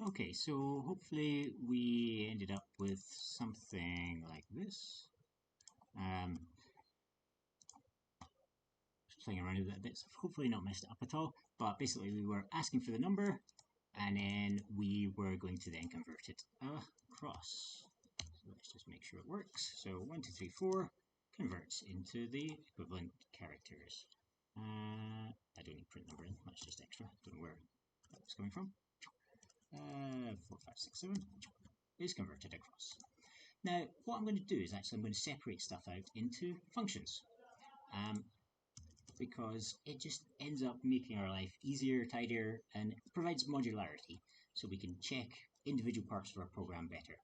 Okay, so hopefully we ended up with something like this. Just playing around with it a bit, so hopefully not messed it up at all. But basically we were asking for the number, and then we were going to then convert it across. So let's just make sure it works. So 1, 2, 3, 4 converts into the equivalent characters. I don't need print number in, that's just extra. Don't know where that was coming from. 4, 5, 6, 7 is converted across. Now, what I'm going to do is actually I'm going to separate stuff out into functions. Because it just ends up making our life easier, tidier, and provides modularity so we can check individual parts of our program better.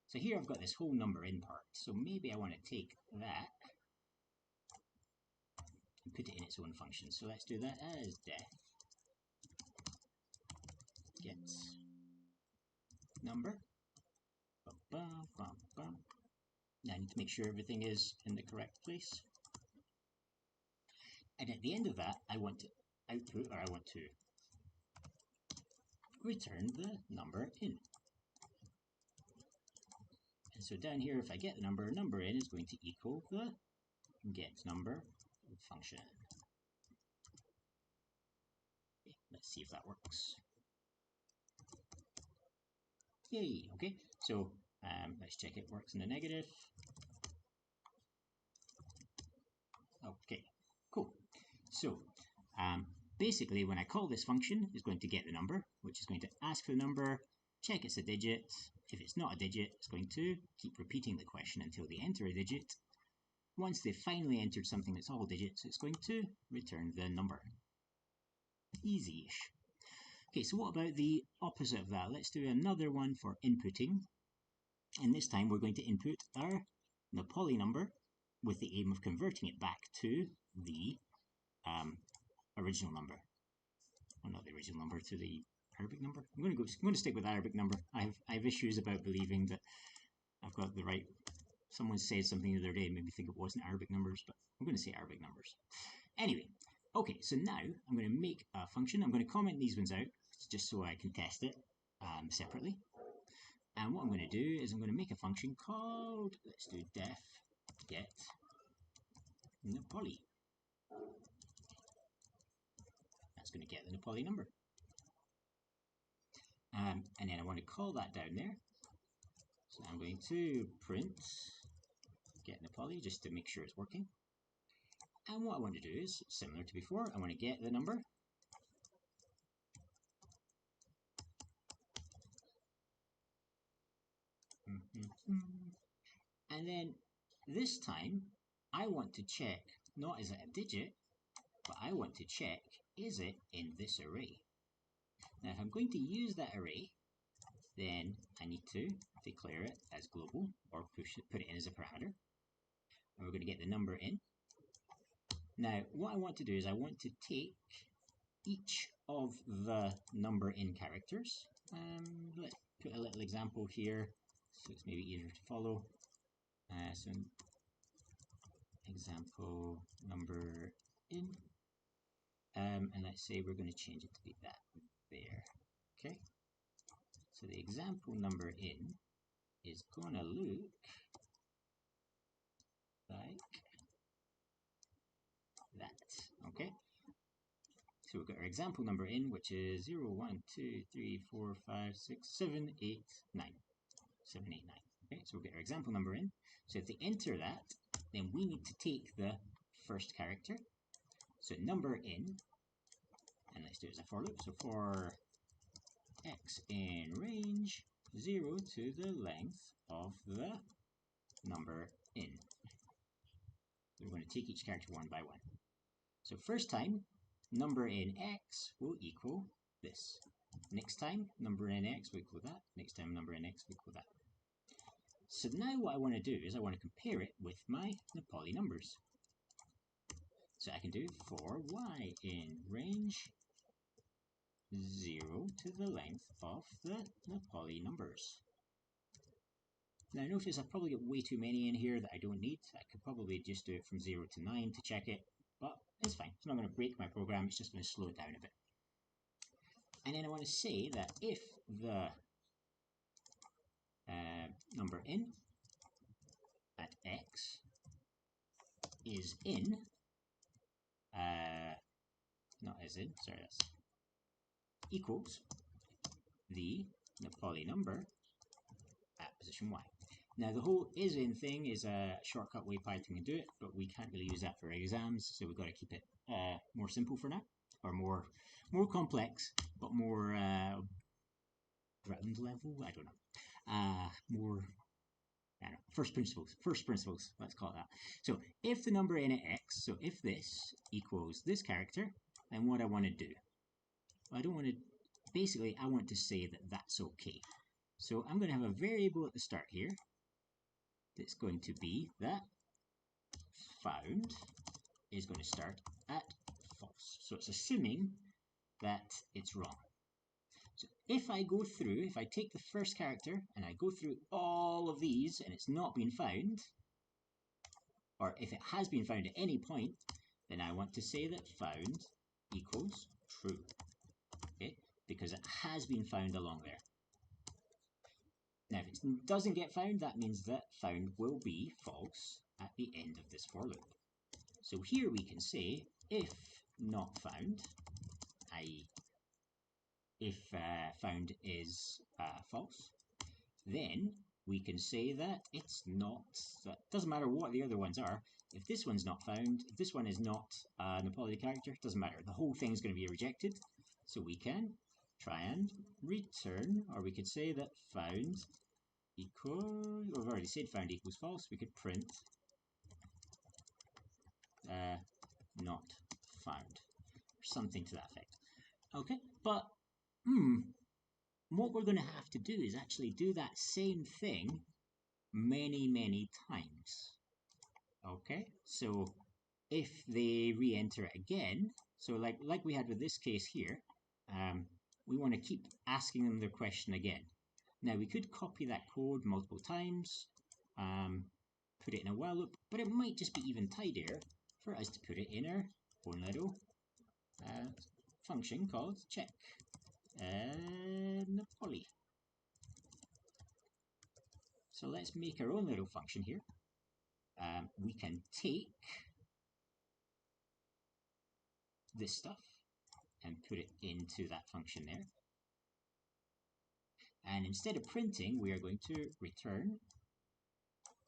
So here I've got this whole number in part, so maybe I want to take that and put it in its own function. So let's do that as def gets number. Now I need to make sure everything is in the correct place. And at the end of that, I want to output, or I want to return the number in. And so down here, if I get the number in is going to equal the get number function. Okay, let's see if that works. Yay, okay, so let's check it works in the negative. Okay, cool. So basically when I call this function, it's going to get the number, which is going to ask for the number, check it's a digit. If it's not a digit, it's going to keep repeating the question until they enter a digit. Once they've finally entered something that's all digits, it's going to return the number. Easy-ish. Okay, so what about the opposite of that? Let's do another one for inputting. And this time we're going to input our Napoli number with the aim of converting it back to the original number. Well, not the original number, to the Arabic number. I'm going to stick with Arabic number. I have issues about believing that I've got the right. Someone said something the other day, made me think it wasn't Arabic numbers, but I'm going to say Arabic numbers. Anyway, okay, so now I'm going to make a function. I'm going to comment these ones out just so I can test it separately. And what I'm going to do is I'm going to make a function called, let's do def get Napoli. That's going to get the Napoli number. And then I want to call that down there. So I'm going to print get Napoli just to make sure it's working. And what I want to do is, similar to before, I want to get the number. And then this time, I want to check, not is it a digit, but I want to check, is it in this array? Now, if I'm going to use that array, then I need to declare it as global, or put it in as a parameter. And we're going to get the number in. Now, what I want to do is I want to take each of the number in characters. Let's put a little example here so it's maybe easier to follow. So example number in, and let's say we're going to change it to be that there. Okay, so the example number in is going to look like that. Okay, so we've got our example number in, which is 0, 1, 2, 3, 4, 5, 6, 7, 8, 9. 7, 8, 9. Okay, so we'll get our example number in. So if they enter that, then we need to take the first character. So number in, and let's do it as a for loop. So for x in range 0 to the length of the number in. We're going to take each character one by one. So first time, number in x will equal this. Next time, number in x will equal that. Next time, number in x will equal that. So now what I want to do is I want to compare it with my Napoli numbers. So I can do for y in range 0 to the length of the Napoli numbers. Now notice I've probably got way too many in here that I don't need. I could probably just do it from 0 to 9 to check it, but it's fine. It's not going to break my program, it's just going to slow it down a bit. And then I want to say that if the number in at x is in, not as in, sorry, that's equals the Napoli number at position y. Now the whole is in thing is a shortcut way Python can do it, but we can't really use that for exams, so we've got to keep it more simple for now, or more complex, but more ground level. I don't know. More. I don't know, first principles, let's call it that. So if the number in at x, so if this equals this character, then what I want to do, I don't want to, basically I want to say that that's okay. So I'm going to have a variable at the start here that's going to be that found is going to start at false. So it's assuming that it's wrong. So if I go through, if I take the first character and I go through all of these and it's not been found, or if it has been found at any point, then I want to say that found equals true, okay? Because it has been found along there. Now, if it doesn't get found, that means that found will be false at the end of this for loop. So here we can say if not found, i.e. if found is false, then we can say that it's not, that doesn't matter what the other ones are. If this one's not found, if this one is not a Napoli character, doesn't matter. The whole thing is going to be rejected. So we can try and return, or we could say that found equals, we've already said found equals false. We could print not found, or something to that effect. Okay, but what we're going to have to do is actually do that same thing many times. Okay, so if they re-enter it again, so like we had with this case here, we want to keep asking them their question again. Now we could copy that code multiple times, put it in a while loop, but it might just be even tidier for us to put it in our own little function called check Napoli. So let's make our own little function here. We can take this stuff and put it into that function there. And instead of printing, we are going to return.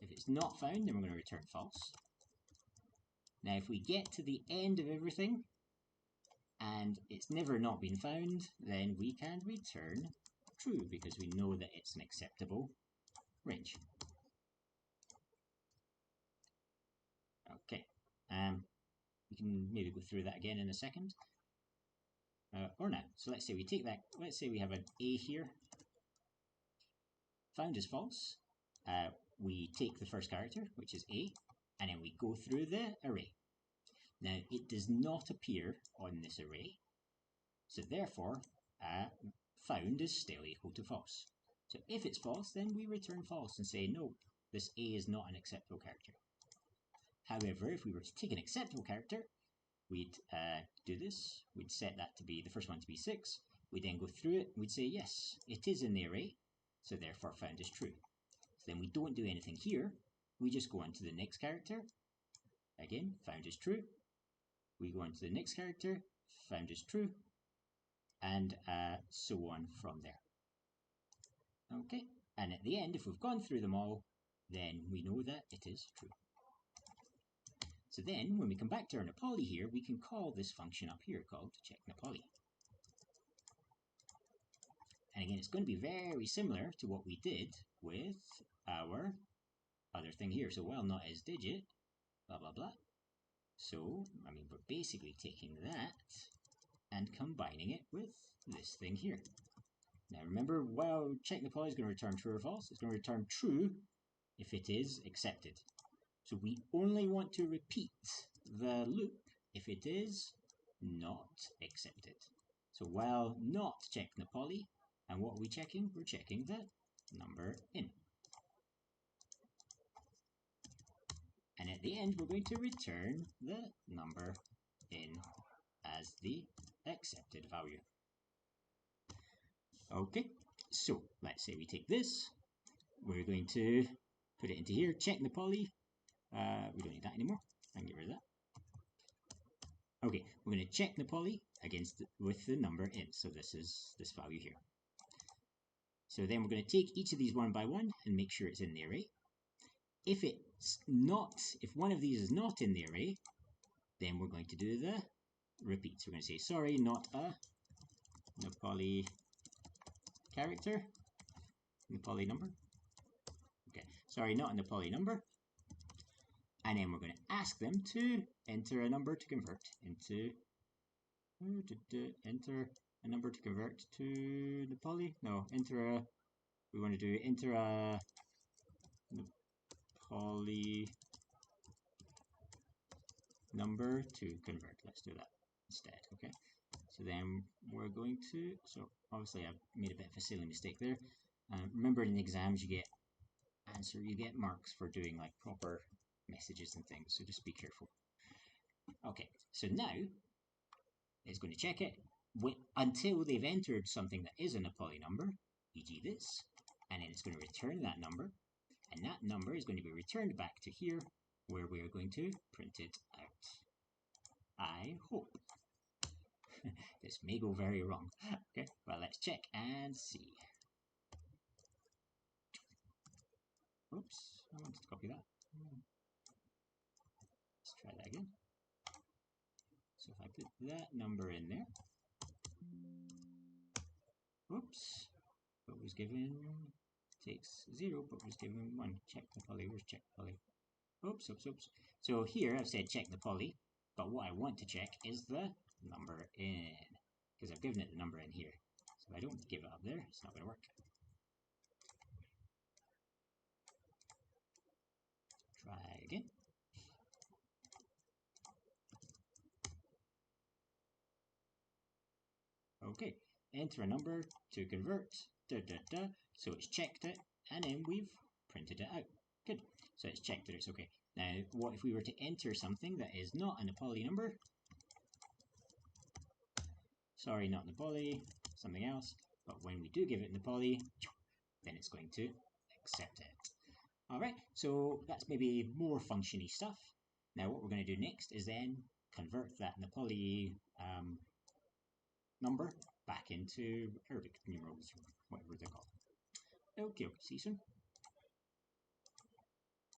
If it's not found, then we're going to return false. Now, if we get to the end of everything and it's never not been found, then we can return true because we know that it's an acceptable range. Okay, we can maybe go through that again in a second. Or now, so let's say we take that, let's say we have an A here. Found is false. We take the first character, which is A, and then we go through the array. Now, it does not appear on this array, so therefore, found is still equal to false. So if it's false, then we return false and say, no, this A is not an acceptable character. However, if we were to take an acceptable character, we'd do this. We'd set that to be, the first one to be 6. We'd then go through it. We'd say, yes, it is in the array, so therefore found is true. So then we don't do anything here. We just go on to the next character. Again, found is true. We go on to the next character, found is true, and so on from there. Okay, and at the end, if we've gone through them all, then we know that it is true. So then, when we come back to our Napoli here, we can call this function up here called check Napoli. And again, it's going to be very similar to what we did with our other thing here. So while not is digit, blah, blah, blah. So, I mean, we're basically taking that and combining it with this thing here. Now remember, while check Napoli is going to return true or false, it's going to return true if it is accepted. So we only want to repeat the loop if it is not accepted. So while not check Napoli, and what are we checking? We're checking the number in. And at the end, we're going to return the number in as the accepted value. Okay, so let's say we take this, we're going to put it into here, check the poly. We don't need that anymore. I can get rid of that. Okay, we're going to check the poly against with the number in. So this is this value here. So then we're going to take each of these one by one and make sure it's in the array. If it's not, if one of these is not in the array, then we're going to do the repeat. So we're going to say, sorry, not a Nepali character, Nepali number. Okay, sorry, not a Nepali number. And then we're going to ask them to enter a number to convert into, enter a number to convert to Nepali. No, enter a, we want to do enter a Nepali number to convert. Let's do that instead, okay? So then we're going to, so obviously I've made a bit of a silly mistake there. Remember in the exams you get marks for doing like proper messages and things, so just be careful. Okay, so now it's going to check it until they've entered something that is a Nepali number, e.g. this, and then it's going to return that number, and that number is going to be returned back to here, where we are going to print it out. I hope. This may go very wrong. Okay, well, let's check and see. Oops, I wanted to copy that. Let's try that again. So if I put that number in there, oops, what was given takes 0, but was given 1. Check the poly, where's check poly? Oops, oops, oops. So here I've said check the poly, but what I want to check is the number in, because I've given it the number in here. So if I don't give it up there, it's not going to work. Try again. Okay, enter a number to convert, so it's checked it, and then we've printed it out. Good, so it's checked that it's okay. Now, what if we were to enter something that is not a Nepali number? Sorry, not Nepali, something else, but when we do give it Nepali, then it's going to accept it. Alright, so that's maybe more functiony stuff. Now what we're going to do next is then convert that Nepali number back into Arabic numerals, or whatever they're called. Okay, see you soon.